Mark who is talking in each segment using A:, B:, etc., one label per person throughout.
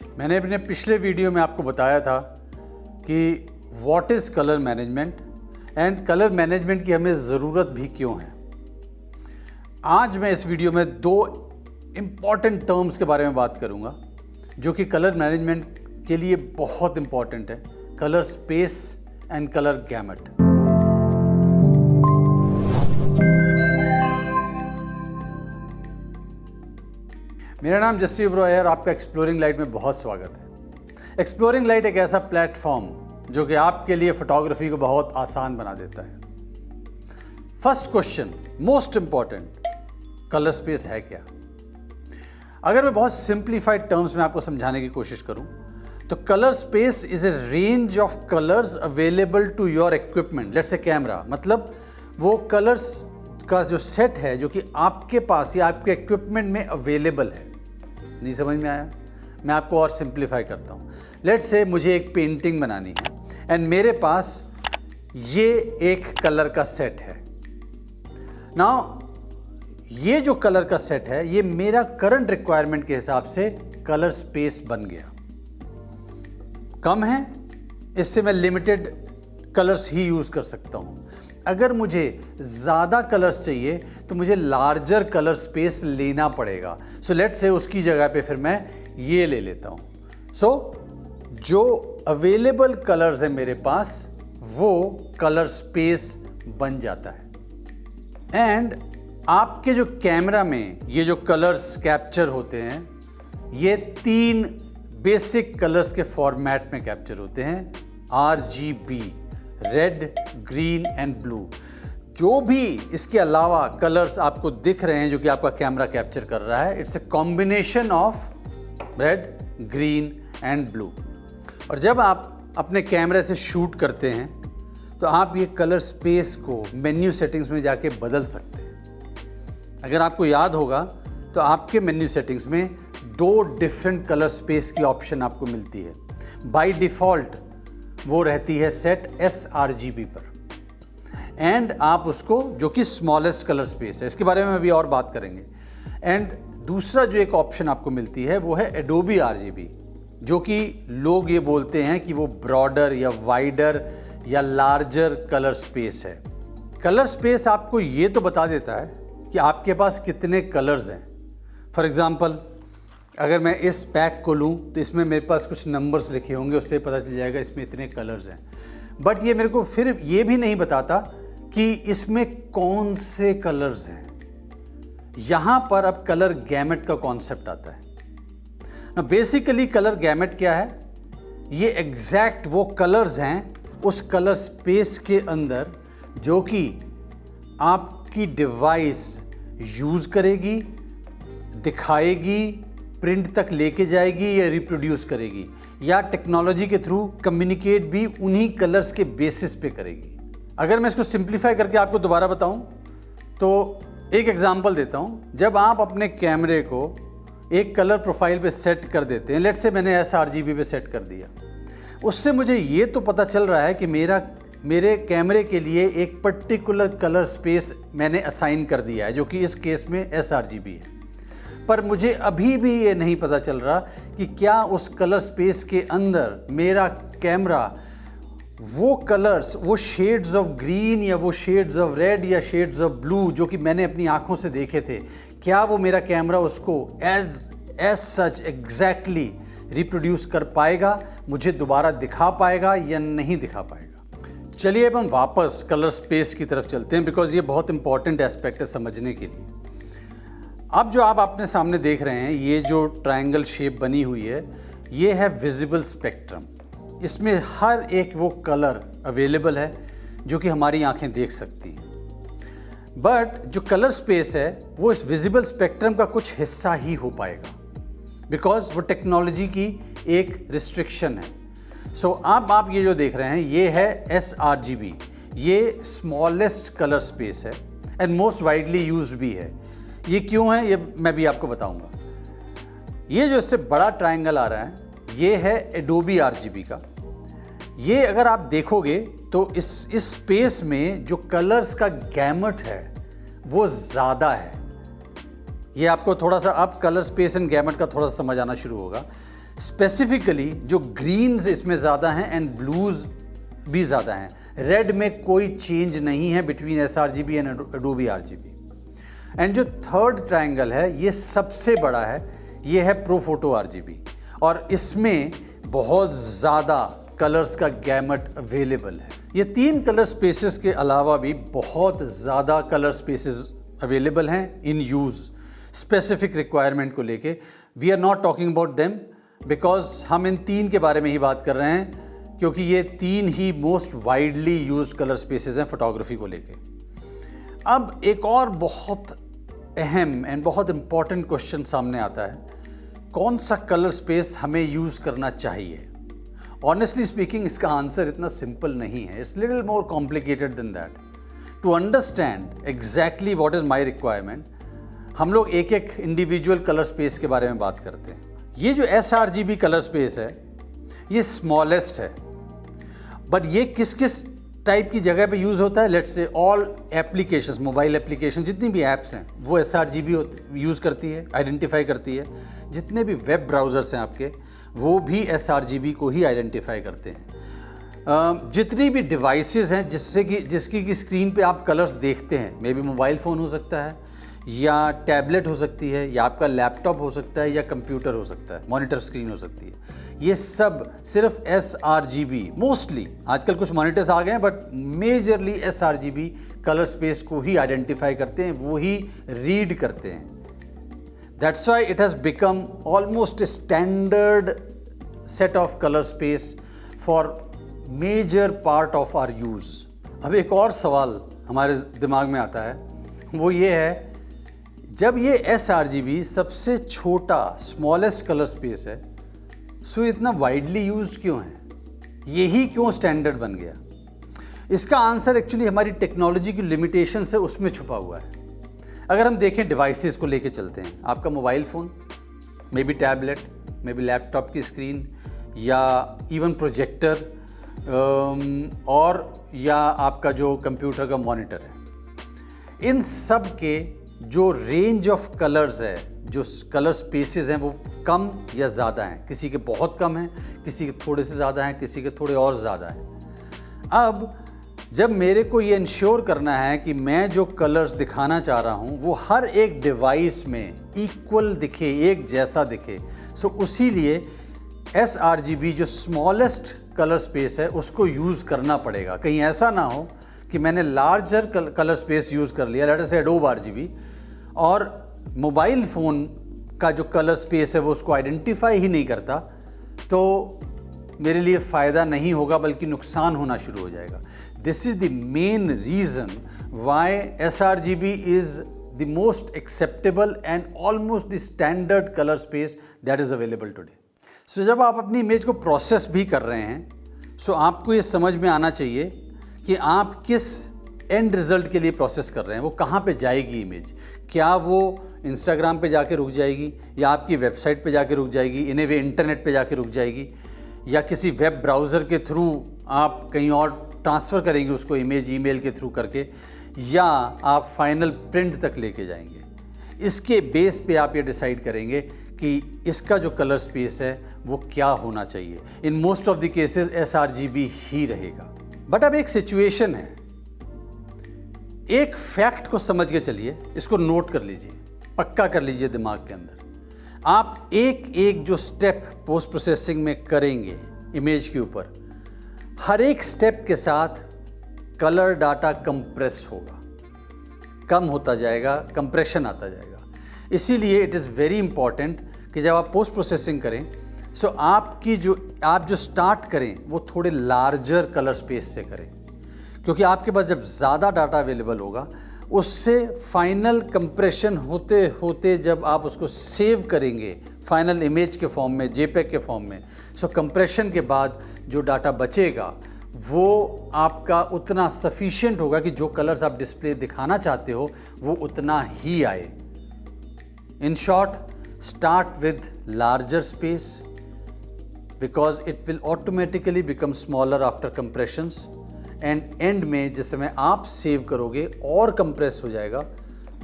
A: मैंने अपने पिछले वीडियो में आपको बताया था कि what is colour management and colour management की हमें ज़रूरत भी क्यों है। आज मैं इस वीडियो में दो इम्पॉर्टेंट टर्म्स के बारे में बात करूंगा जो कि कलर मैनेजमेंट के लिए बहुत इम्पॉर्टेंट है, colour space and colour gamete. मेरा नाम जस्सी ब्रॉय है और आपका एक्सप्लोरिंग लाइट में बहुत स्वागत है। एक्सप्लोरिंग लाइट एक ऐसा प्लेटफॉर्म जो कि आपके लिए फोटोग्राफी को बहुत आसान बना देता है। First question, most important, colour space है क्या? अगर मैं बहुत सिंप्लीफाइड टर्म्स में आपको समझाने की कोशिश करूं तो colour space is a range of colours available to your equipment, let's say camera, मतलब वो कलर्स का जो सेट है जो कि आपके पास या आपके इक्विपमेंट में अवेलेबल है। नहीं समझ में आया? मैं आपको और सिंप्लीफाई करता हूँ। लेट्स से मुझे एक पेंटिंग बनानी है एंड मेरे पास ये एक कलर का सेट है। नाउ ये जो कलर का सेट है ये मेरा करंट रिक्वायरमेंट के हिसाब से कलर स्पेस बन गया। कम है, इससे मैं लिमिटेड कलर्स ही यूज़ कर सकता हूँ। अगर मुझे ज़्यादा कलर्स चाहिए तो मुझे लार्जर कलर स्पेस लेना पड़ेगा। सो लेट्स से उसकी जगह पे फिर मैं ये ले लेता हूँ। सो जो अवेलेबल कलर्स है मेरे पास वो कलर स्पेस बन जाता है। एंड आपके जो कैमरा में ये जो कलर्स कैप्चर होते हैं ये तीन बेसिक कलर्स के फॉर्मेट में कैप्चर होते हैं, RGB, red, green and blue. जो भी इसके अलावा कलर्स आपको दिख रहे हैं जो कि आपका कैमरा कैप्चर कर रहा है, it's a combination of red, green and blue. और जब आप अपने कैमरे से शूट करते हैं तो आप ये कलर स्पेस को मेन्यू सेटिंग्स में जाके बदल सकते हैं। अगर आपको याद होगा तो आपके मेन्यू सेटिंग्स में दो डिफरेंट कलर स्पेस की ऑप्शन आपको मिलती है। बाय डिफ़ॉल्ट वो रहती है सेट sRGB पर, एंड आप उसको, जो कि स्मॉलेस्ट कलर स्पेस है, इसके बारे में अभी और बात करेंगे। एंड दूसरा जो एक ऑप्शन आपको मिलती है वो है Adobe RGB, जो कि लोग ये बोलते हैं कि वो ब्रॉडर या वाइडर या लार्जर कलर स्पेस है। कलर स्पेस आपको ये तो बता देता है कि आपके पास कितने कलर्स हैं। फॉर एग्ज़ाम्पल, अगर मैं इस पैक को लूँ तो इसमें मेरे पास कुछ नंबर्स लिखे होंगे, उससे पता चल जाएगा इसमें इतने कलर्स हैं। बट ये मेरे को फिर ये भी नहीं बताता कि इसमें कौन से कलर्स हैं। यहाँ पर अब कलर गैमेट का कॉन्सेप्ट आता है ना। बेसिकली कलर गैमेट क्या है? ये एग्जैक्ट वो कलर्स हैं उस कलर स्पेस के अंदर जो कि आपकी डिवाइस यूज़ करेगी, दिखाएगी, प्रिंट तक लेके जाएगी या रिप्रोड्यूस करेगी, या टेक्नोलॉजी के थ्रू कम्युनिकेट भी उन्हीं कलर्स के बेसिस पे करेगी। अगर मैं इसको सिंप्लीफाई करके आपको दोबारा बताऊं तो एक एग्जांपल देता हूं। जब आप अपने कैमरे को एक कलर प्रोफाइल पे सेट कर देते हैं, लेट्स से मैंने sRGB पे सेट कर दिया, उससे मुझे ये तो पता चल रहा है कि मेरे कैमरे के लिए एक पर्टिकुलर कलर स्पेस मैंने असाइन कर दिया है जो कि इस केस में sRGB है। पर मुझे अभी भी ये नहीं पता चल रहा कि क्या उस कलर स्पेस के अंदर मेरा कैमरा वो कलर्स, वो शेड्स ऑफ ग्रीन या वो शेड्स ऑफ रेड या शेड्स ऑफ ब्लू जो कि मैंने अपनी आंखों से देखे थे, क्या वो मेरा कैमरा उसको एज सच एग्जैक्टली रिप्रोड्यूस कर पाएगा, मुझे दोबारा दिखा पाएगा या नहीं दिखा पाएगा। चलिए अब हम वापस कलर स्पेस की तरफ चलते हैं, बिकॉज ये बहुत इंपॉर्टेंट एस्पेक्ट है समझने के लिए। अब जो आप अपने सामने देख रहे हैं, ये जो ट्रायंगल शेप बनी हुई है, ये है विजिबल स्पेक्ट्रम। इसमें हर एक वो कलर अवेलेबल है जो कि हमारी आंखें देख सकती हैं। बट जो कलर स्पेस है वो इस विजिबल स्पेक्ट्रम का कुछ हिस्सा ही हो पाएगा, बिकॉज वो टेक्नोलॉजी की एक रिस्ट्रिक्शन है। सो अब आप ये जो देख रहे हैं ये है sRGB, ये स्मॉलेस्ट कलर स्पेस है एंड मोस्ट वाइडली यूज्ड भी है। ये क्यों है ये मैं भी आपको बताऊंगा। ये जो इससे बड़ा ट्रायंगल आ रहा है ये है Adobe RGB का। ये अगर आप देखोगे तो इस स्पेस में जो कलर्स का गैमेट है वो ज़्यादा है। ये आपको थोड़ा सा अब कलर स्पेस एंड गैमेट का थोड़ा सा समझ आना शुरू होगा। स्पेसिफिकली जो ग्रीन्स इसमें ज़्यादा हैं एंड ब्लूज भी ज़्यादा हैं। रेड में कोई चेंज नहीं है between sRGB and Adobe RGB। And जो थर्ड ट्रायंगल है ये सबसे बड़ा है, ये है ProPhoto RGB, और इसमें बहुत ज़्यादा कलर्स का गैमट अवेलेबल है। ये 3 कलर स्पेसेस के अलावा भी बहुत ज़्यादा कलर स्पेसेस अवेलेबल हैं इन यूज़ स्पेसिफिक रिक्वायरमेंट को लेके। We are not talking about them because हम इन 3 के बारे में ही बात कर रहे हैं, क्योंकि ये 3 ही most widely used colour spaces हैं फोटोग्राफी को लेके। अब एक और बहुत अहम एंड बहुत इंपॉर्टेंट क्वेश्चन सामने आता है, कौन सा कलर स्पेस हमें यूज़ करना चाहिए। ऑनेस्टली स्पीकिंग इसका आंसर इतना सिंपल नहीं है, it's little more complicated than that. To understand exactly what is my requirement, हम लोग एक एक इंडिविजुअल कलर स्पेस के बारे में बात करते हैं। ये जो sRGB कलर स्पेस है ये स्मॉलेस्ट है, बट ये किस किस टाइप की जगह पे यूज़ होता है। Let's say all applications, mobile application जितनी भी ऐप्स हैं वो sRGB यूज़ करती है, आइडेंटिफाई करती है। जितने भी वेब ब्राउज़र्स हैं आपके वो भी sRGB को ही आइडेंटिफाई करते हैं। जितनी भी डिवाइसेस हैं जिसकी की स्क्रीन पे आप कलर्स देखते हैं, मे बी मोबाइल फ़ोन हो सकता है या टैबलेट हो सकती है या आपका लैपटॉप हो सकता है या कंप्यूटर हो सकता है, मॉनिटर स्क्रीन हो सकती है, ये सब सिर्फ sRGB, मोस्टली आजकल कुछ मॉनिटर्स आ गए हैं but majorly sRGB colour space को ही आइडेंटिफाई करते हैं, वो ही रीड करते हैं। That's why it has become almost standard set of colour space for major part of our use. अब एक और सवाल हमारे दिमाग में आता है, वो ये है, जब ये sRGB सबसे छोटा स्मॉलेस्ट कलर स्पेस है, सो इतना वाइडली यूज क्यों है, यही क्यों स्टैंडर्ड बन गया? इसका आंसर एक्चुअली हमारी टेक्नोलॉजी की लिमिटेशन से उसमें छुपा हुआ है। अगर हम देखें डिवाइसेस को लेके चलते हैं, आपका mobile phone, may be tablet, may be laptop की स्क्रीन या इवन प्रोजेक्टर और या आपका जो कंप्यूटर का मॉनिटर है, इन सब के जो रेंज ऑफ कलर्स है, जो कलर स्पेसेस हैं, वो कम या ज़्यादा हैं। किसी के बहुत कम हैं, किसी के थोड़े से ज़्यादा हैं, किसी के थोड़े और ज़्यादा हैं। अब जब मेरे को ये इंश्योर करना है कि मैं जो कलर्स दिखाना चाह रहा हूँ वो हर एक डिवाइस में इक्वल दिखे, एक जैसा दिखे, सो उसी लिए sRGB जो स्मॉलेस्ट कलर स्पेस है उसको यूज़ करना पड़ेगा। कहीं ऐसा ना हो कि मैंने लार्जर कलर स्पेस यूज़ कर लिया, लेट अस से Adobe RGB, और मोबाइल फ़ोन का जो कलर स्पेस है वो उसको आइडेंटिफाई ही नहीं करता, तो मेरे लिए फ़ायदा नहीं होगा बल्कि नुकसान होना शुरू हो जाएगा। This is the main reason why sRGB is the most acceptable and almost the standard colour space that is available today. So जब आप अपनी इमेज को प्रोसेस भी कर रहे हैं, सो आपको ये समझ में आना चाहिए कि आप किस एंड रिज़ल्ट के लिए प्रोसेस कर रहे हैं, वो कहाँ पे जाएगी इमेज। क्या वो इंस्टाग्राम पे जाके रुक जाएगी, या आपकी वेबसाइट पे जाके रुक जाएगी, इन्हें वे इंटरनेट पे जाके रुक जाएगी, या किसी वेब ब्राउज़र के थ्रू आप कहीं और ट्रांसफ़र करेंगे उसको इमेज ईमेल के थ्रू करके, या आप फाइनल प्रिंट तक लेके जाएंगे। इसके बेस पे आप ये डिसाइड करेंगे कि इसका जो कलर स्पेस है वो क्या होना चाहिए। In most of the cases sRGB ही रहेगा। बट अब एक सिचुएशन है, एक फैक्ट को समझ के चलिए, इसको नोट कर लीजिए, पक्का कर लीजिए दिमाग के अंदर। आप एक एक जो स्टेप पोस्ट प्रोसेसिंग में करेंगे इमेज के ऊपर, हर एक स्टेप के साथ कलर डाटा कंप्रेस होगा, कम होता जाएगा, कंप्रेशन आता जाएगा। इसीलिए इट इज़ वेरी इंपॉर्टेंट कि जब आप पोस्ट प्रोसेसिंग करें, सो आप जो स्टार्ट करें वो थोड़े लार्जर कलर स्पेस से करें, क्योंकि आपके पास जब ज़्यादा डाटा अवेलेबल होगा, उससे फाइनल कंप्रेशन होते होते जब आप उसको सेव करेंगे फाइनल इमेज के फॉर्म में, JPEG के फॉर्म में, सो कंप्रेशन के बाद जो डाटा बचेगा वो आपका उतना सफिशिएंट होगा कि जो कलर्स आप डिस्प्ले दिखाना चाहते हो वो उतना ही आए। In short, start with larger space because it will automatically become smaller after compressions, and end में जिस समय आप सेव करोगे और कंप्रेस हो जाएगा,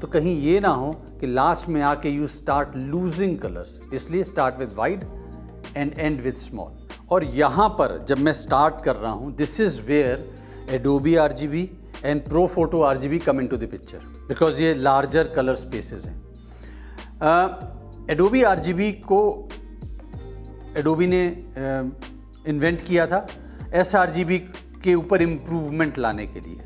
A: तो कहीं ये ना हो कि लास्ट में आके you start losing colors। इसलिए start with wide and end with small. और यहाँ पर जब मैं स्टार्ट कर रहा हूँ, this is where Adobe RGB and ProPhoto RGB come into the picture, because ये लार्जर कलर स्पेसेस हैं। Adobe RGB को Adobe ने इन्वेंट किया था sRGB के ऊपर इम्प्रूवमेंट लाने के लिए,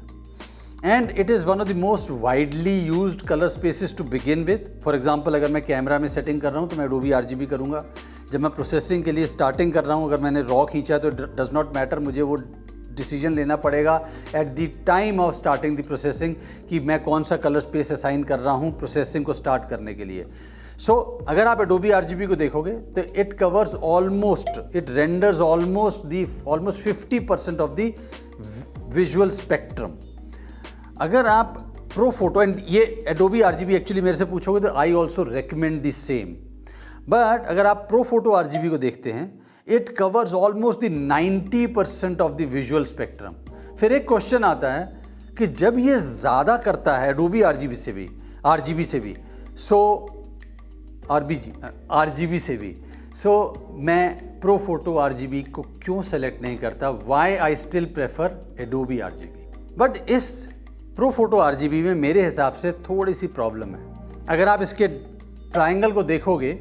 A: and it is one of the most widely used colour spaces to begin with. For example, अगर मैं कैमरा में सेटिंग कर रहा हूँ तो मैं Adobe RGB करूँगा। जब मैं प्रोसेसिंग के लिए स्टार्टिंग कर रहा हूँ, अगर मैंने रॉ खींचा तो डज नॉट मैटर, मुझे वो डिसीजन लेना पड़ेगा at the time of starting the processing कि मैं कौन सा कलर स्पेस असाइन कर रहा हूँ प्रोसेसिंग को स्टार्ट करने के लिए। सो अगर आप Adobe RGB को देखोगे तो it covers almost, it renders almost 50% of the visual spectrum. अगर आप ProPhoto, एंड ये Adobe RGB एक्चुअली मेरे से पूछोगे तो I also recommend the same, but अगर आप ProPhoto RGB को देखते हैं, it covers almost the 90% of the visual spectrum. फिर एक क्वेश्चन आता है कि जब ये ज़्यादा करता है Adobe RGB से भी, RGB से भी, सो मैं ProPhoto RGB को क्यों सेलेक्ट नहीं करता? Why I still prefer Adobe RGB। But इस ProPhoto RGB में मेरे हिसाब से थोड़ी सी प्रॉब्लम है। अगर आप इसके ट्रायंगल को देखोगे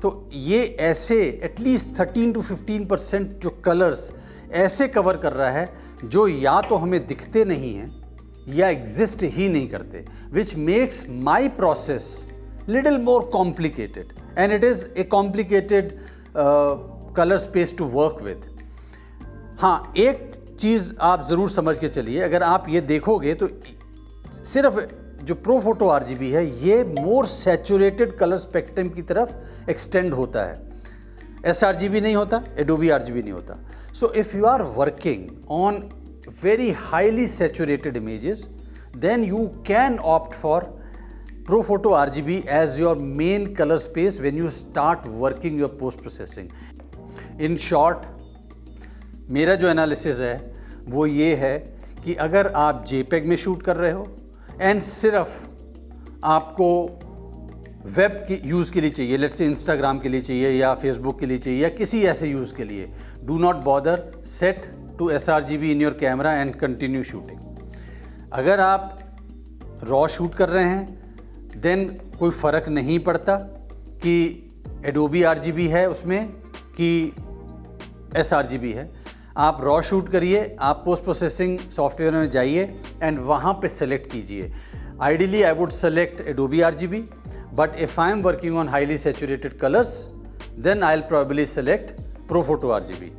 A: तो ये ऐसे एटलीस्ट 13 to 15% जो कलर्स ऐसे कवर कर रहा है जो या तो हमें दिखते नहीं हैं या एग्जिस्ट ही नहीं करते, which makes my process little more complicated, and it is a complicated colour space to work with. हाँ, एक चीज़ आप ज़रूर समझ के चलिए, अगर आप ये देखोगे तो सिर्फ जो ProPhoto RGB है ये मोर सैचुरेटेड कलर स्पेक्ट्रम की तरफ एक्सटेंड होता है। sRGB नहीं होता, Adobe RGB नहीं होता। So if you are working on very highly saturated images, then you can opt for ProPhoto RGB as your main color space when you start working your post processing. In short, मेरा जो analysis है वो ये है कि अगर आप JPEG में शूट कर रहे हो एंड सिर्फ आपको वेब की यूज़ के लिए चाहिए, लेट्स से इंस्टाग्राम के लिए चाहिए या फेसबुक के लिए चाहिए या किसी ऐसे यूज़ के लिए, do not bother, set to sRGB in your camera and continue shooting. अगर आप रॉ शूट कर रहे हैं देन कोई फ़र्क नहीं पड़ता कि Adobe RGB है उसमें कि sRGB है। आप रॉ शूट करिए, आप पोस्ट प्रोसेसिंग सॉफ्टवेयर में जाइए एंड वहाँ पे सेलेक्ट कीजिए। Ideally I would select Adobe RGB, but if I am working on highly saturated colours then I will probably select ProPhoto RGB।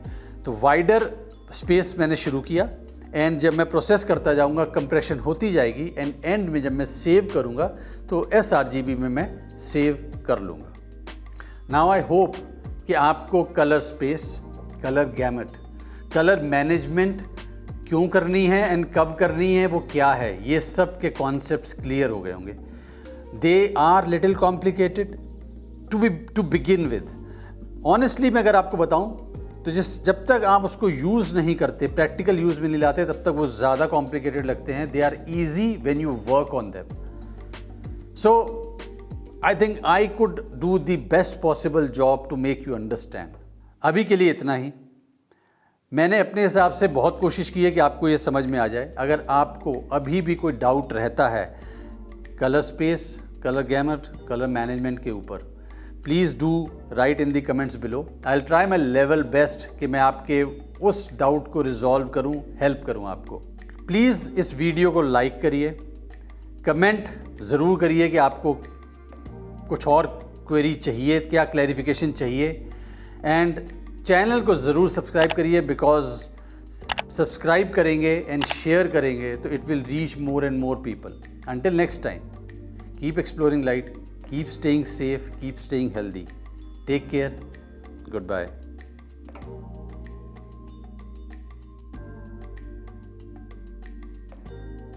A: तो वाइडर स्पेस मैंने शुरू किया एंड जब मैं प्रोसेस करता जाऊँगा कंप्रेशन होती जाएगी एंड एंड में जब मैं सेव करूँगा तो sRGB में मैं सेव कर लूँगा। नाउ आई होप कि आपको colour space, colour gamete, colour management क्यों करनी है एंड कब करनी है, वो क्या है, ये सब के कॉन्सेप्ट्स क्लियर हो गए होंगे। They are little complicated to begin with. Honestly मैं अगर आपको बताऊं तो जब तक आप उसको यूज़ नहीं करते, प्रैक्टिकल यूज़ में नहीं लाते, तब तक वो ज़्यादा कॉम्प्लिकेटेड लगते हैं। They are easy when you work on them. So I think I could do the best possible job to make you understand. अभी के लिए इतना ही। मैंने अपने हिसाब से बहुत कोशिश की है कि आपको ये समझ में आ जाए। अगर आपको अभी भी कोई डाउट रहता है colour space, colour gamete, colour management के ऊपर, please do right in the comments below. I will try my level best कि मैं आपके उस डाउट को रिजॉल्व करूं, हेल्प करूं आपको। प्लीज़ इस वीडियो को लाइक करिए, कमेंट ज़रूर करिए कि आपको कुछ और क्वेरी चाहिए, क्या क्लैरिफिकेशन चाहिए, एंड चैनल को ज़रूर सब्सक्राइब करिए, बिकॉज सब्सक्राइब करेंगे एंड शेयर करेंगे तो it will reach more and more people. Until next time, keep exploring light, keep staying safe, keep staying healthy. Take care. Goodbye.